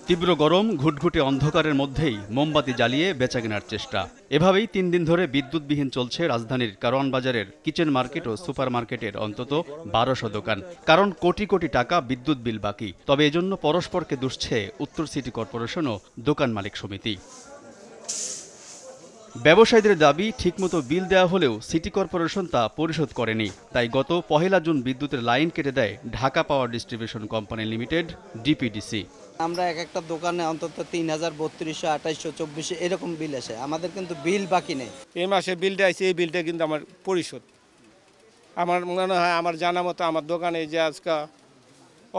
তীব্র গরম, ঘুটঘুটে অন্ধকারের মধ্যেই মোমবাতি জ্বালিয়ে বেচাকেনার চেষ্টা। এভাবেই ৩ দিন ধরে বিদ্যুৎবিহীন চলছে রাজধানীর কারওয়ান বাজারের কিচেন মার্কেট ও সুপার মার্কেটের অন্তত ১২০০ দোকান। কারণ কোটি কোটি টাকা বিদ্যুৎ বিল বাকি। তবে এজন্য পরস্পরকে দুষছে উত্তর সিটি কর্পোরেশন ও দোকান মালিক সমিতি। ব্যবসায়ীদের দাবি, ঠিকমতো বিল দেওয়া হলেও সিটি কর্পোরেশন তা পরিশোধ করেনি। তাই গত ১ জুন বিদ্যুতের লাইন কেটে দেয় Dhaka power distribution company limited DPDC. আমরা এক একটা দোকানে অন্তত ৩,০০০, ৩২০০, ২৮০০, ২৪০০ এরকম বিল আসে। আমাদের কিন্তু বিল বাকি নেই। এই মাসে বিলটা আছে, এই বিলটা কিন্তু আমার পরিশোধ। আমার মনে হয়, আমার জানা মতো আমার দোকানে যে আজকে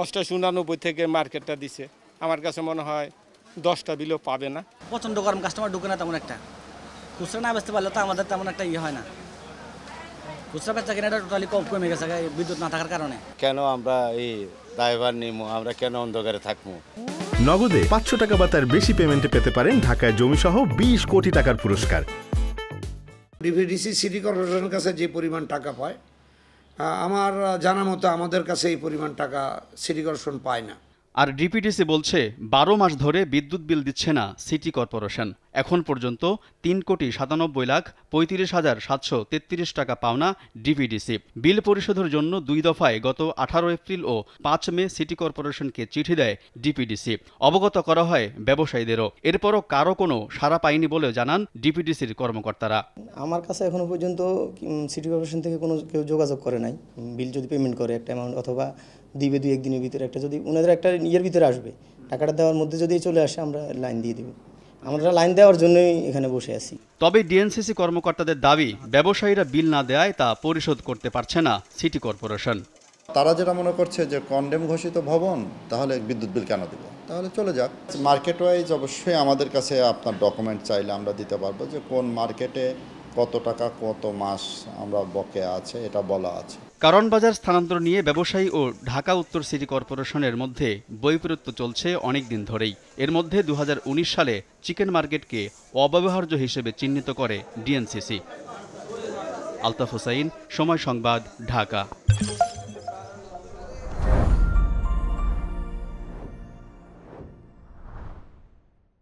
৮৮৯ থেকে মার্কেটটা দিছে, আমার কাছে মনে হয় 10টা বিলও পাবে না। প্রচণ্ড গরম, কাস্টমার ঢুকে না তেমন একটা। খুচরা না বেচতে পারলে তো আমাদের তেমন একটা হয় না। খুচরা বেচা কেনাটা টোটালি কমে গেছে বিদ্যুৎ না থাকার কারণে। কেন আমরা এই ড্রাইভার নিমু, আমরা কেন অন্ধকারে থাকবো? নগদে ৫০০ টাকা বা তার বেশি পেমেন্টে পেতে পারেন ঢাকায় জমিসহ ২০ কোটি টাকার পুরস্কার। ডিপিডিসি সিটি কর্পোরেশনের কাছে যে পরিমাণ টাকা পায়, আমার জানা মতো আমাদের কাছে এই পরিমাণ টাকা সিটি কর্পোরেশন পায় না। আর ডিপিডিসি বলছে ১২ মাস ধরে বিদ্যুৎ বিল দিচ্ছে না সিটি কর্পোরেশন। এখন পর্যন্ত ৩,৯৭,৩৫,৭৩৩ টাকা পাওনা ডিপিডিসি। বিল পরিশোধের জন্য ২ দফায় গত ১৮ এপ্রিল ও ৫ মে সিটি কর্পোরেশনকে চিঠি দেয় ডিপিডিসি। অবগত করা হয় ব্যবসায়ীদেরও। এরপরও কারো কোনো সাড়া পায়নি বলে জানান ডিপিডিসির কর্মকর্তারা। আমার কাছে এখনো পর্যন্ত সিটি কর্পোরেশন থেকে কোনো কেউ যোগাযোগ করে নাই। বিল যদি পেমেন্ট করে একটা অ্যামাউন্ট অথবা দিবে ২-১ দিনের ভিতরে একটা, যদি ওনাদের একটা ইয়ের ভিতরে আসবে, টাকাটা দেওয়ার মধ্যে যদি চলে আসে আমরা লাইন দিয়ে দেব। আমরা লাইন দেওয়ার জন্যই এখানে বসে আছি। তবে ডিএনসিসি কর্মকর্তাদের দাবি, ব্যবসায়ীরা বিল না দেওয়ায় তা পরিশোধ করতে পারছে না সিটি কর্পোরেশন। তারা যেটা মনে করছে যে কন্ডেম ঘোষিত ভবন, তাহলে বিদ্যুৎ বিল কেন দেবে, তাহলে চলে যাক। মার্কেট ওয়াইজ অবশ্যই আমাদের কাছে আপনার ডকুমেন্ট চাইলে আমরা দিতে পারবো যে কোন মার্কেটে কত টাকা কত মাস আমরা বকেয়া আছে, এটা বলা আছে। কারওয়ান বাজার স্থানান্তর নিয়ে ব্যবসায়ী ও ঢাকা উত্তর সিটি কর্পোরেশনের মধ্যে বৈপরীত্য চলছে অনেক দিন ধরেই। এর মধ্যে ২০১৯ সালে চিকেন মার্কেটকে অব্যবহার্য হিসেবে চিহ্নিত করে ডিএনসিসি। আলতাফ হোসাইন, সময় সংবাদ, ঢাকা।